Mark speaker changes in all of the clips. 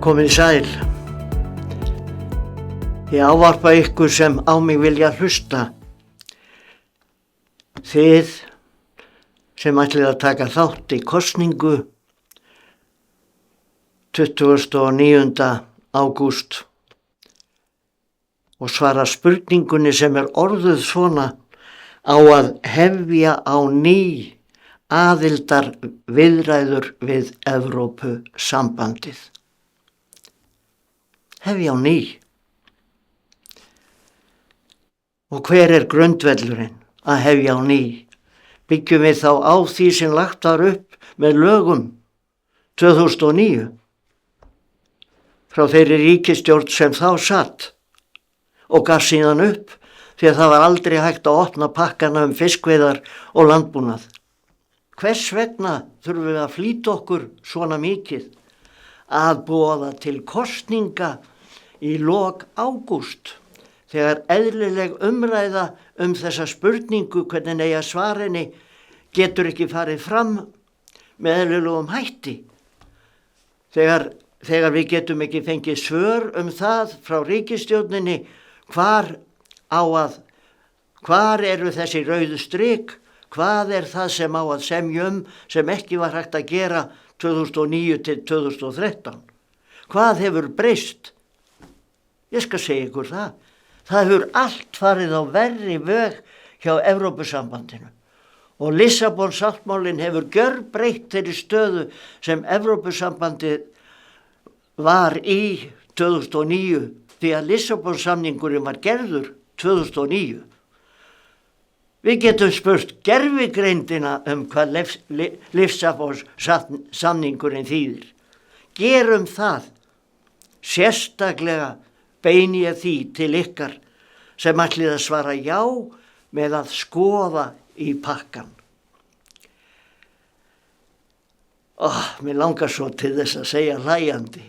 Speaker 1: Komið sæl. Ég ávarpa ykkur sem á mig vilja hlusta. Þið sem ætlið að taka þátt í kosningu 29. ágúst og svara spurningunni sem orðuð svona: á að hefja á ný aðildar viðræður við Evrópusambandið. Hefja á ný. Og hver grundvellurinn að hefja á ný? Byggjum við þá á því sem lagt var upp með lögum 2009 frá þeirri ríkisstjórn sem þá satt og gaf síðan upp því að það var aldrei hægt að opna pakkana fiskveiðar og landbúnað. Hvers vegna þurfum við að flýta okkur svona mikið að boða til kosninga í lok ágúst þegar eðlileg umræða þessa spurningu hvernig eigi að svara henni getur ekki farið fram með eðlilegum hætti? Þegar við getum ekki fengið svör það frá ríkisstjórninni hvar eru þessi rauðu strik, hvað það sem á að semja sem ekki var hægt að gera 2009 til 2013. Hvað hefur breyst? Ég skal segja ykkur það. Það hefur allt farið á verri veg hjá Evrópusambandinu og Lissabon-sáttmálinn hefur gjörbreytt þeirri stöðu sem Evrópusambandið var í 2009 því að Lissabon-samningurinn var gerður 2009. Við getum spurt gervigreindina hvað Lissabon-samningurinn þýðir. Gerum það. Sérstaklega beini ég því til ykkar sem ætlið að svara já með að skoða í pakkan. Mér langar svo til þess að segja hlæjandi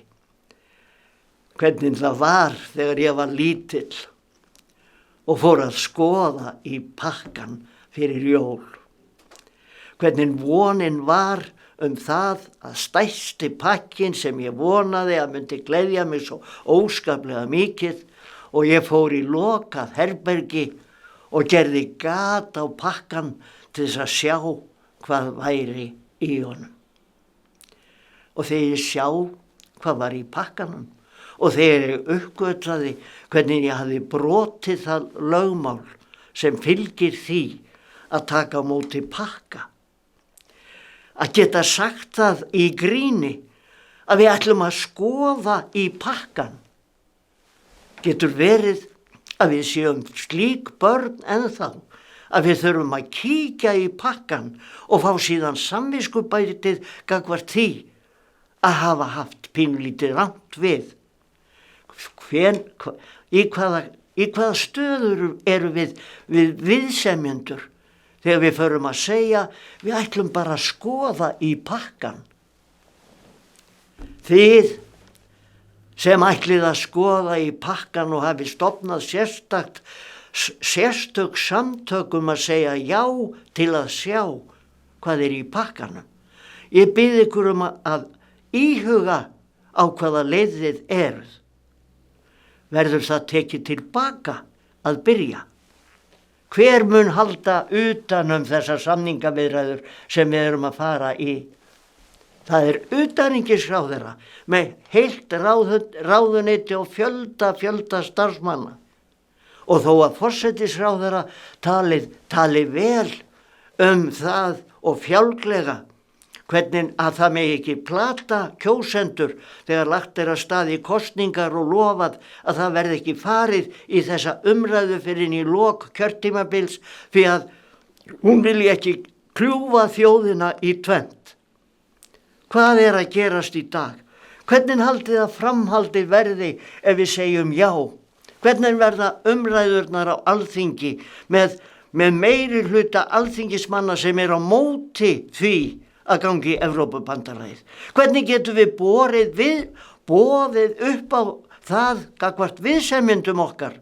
Speaker 1: hvernig það var þegar ég var lítill og fór að skoða í pakkan fyrir jól. Hvernig vonin var það að stærsti pakkin sem ég vonaði að myndi gleðja mig svo óskaplega mikið og ég fór í lokað herbergi og gerði gat á pakkan til þess að sjá hvað væri í honum. Og þegar ég sjá hvað var í pakkanum og þegar ég uppgötvaði hvernig ég hafði brotið það lögmál sem fylgir því að taka á móti pakka. Að geta sagt það í gríni að við ætlum að skoða í pakkan. Getur verið að við séum slík börn ennþá að við þurfum að kíkja í pakkan og fá síðan samviskubætið gagnvart því að hafa haft pínlítið rangt við. Í hvaða stöður eru við viðsemjendur? Þegar við förum að segja, við ætlum bara að skoða í pakkan. Þið sem ætlið að skoða í pakkan og hafi stofnað sérstök samtök að segja já til að sjá hvað í pakkanum. Ég bið ykkur að íhuga á hvaða leið þið eruð. Verður það tekið tilbaka að byrja? Hver mun halda utan þessar samningaviðræður sem við erum að fara í? Það utanríkisráðherra með heilt ráðuneyti og fjölda starfsmanna. Og þó að forsætisráðherra tali vel það og fjálglega hvernig að það megi ekki plata kjósendur þegar lagt að stað í kosningar og lofað að það verði ekki farið í þessa umræðu fyrir í lok kjörtímabils því að hún vilji ekki kljúfa þjóðina í tvennt. Hvað að gerast í dag? Hvernig haldið að framhaldið verði ef við segjum já? Hvernig verða umræðurnar á Alþingi með meiri hluta alþingismanna sem á móti því að gangi í Evrópubandalagið? Hvernig getum við boðið upp á það gagnvart viðsemjendum okkar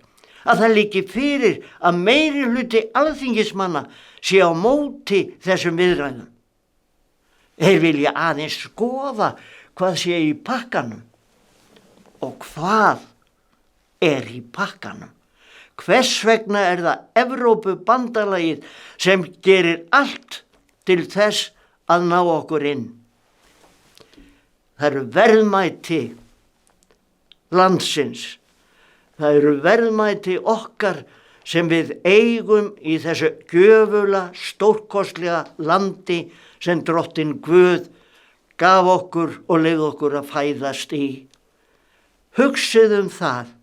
Speaker 1: að það liggi fyrir að meiri hluti alþingismanna sé á móti þessum viðræðum? Þeir vilja aðeins skoða hvað sé í pakkanum. Og hvað er í pakkanum? Hvers vegna er það Evrópubandalagið sem gerir allt til þess að ná okkur inn? Það eru verðmæti landsins. Það eru verðmæti okkar sem við eigum í þessu gjöfula, stórkostlega landi sem Drottinn Guð gaf okkur og leyfði okkur að fæðast í. Hugsið það,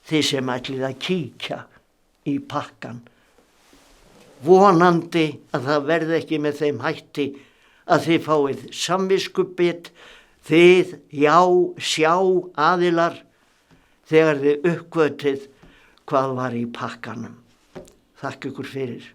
Speaker 1: þið sem ætlið að kíkja í pakkan. Vonandi að það verði ekki með þeim hætti að þið fáið samviskubit, þið sjá aðilar þegar þið uppgötið hvað var í pakkanum. Þakka ykkur fyrir.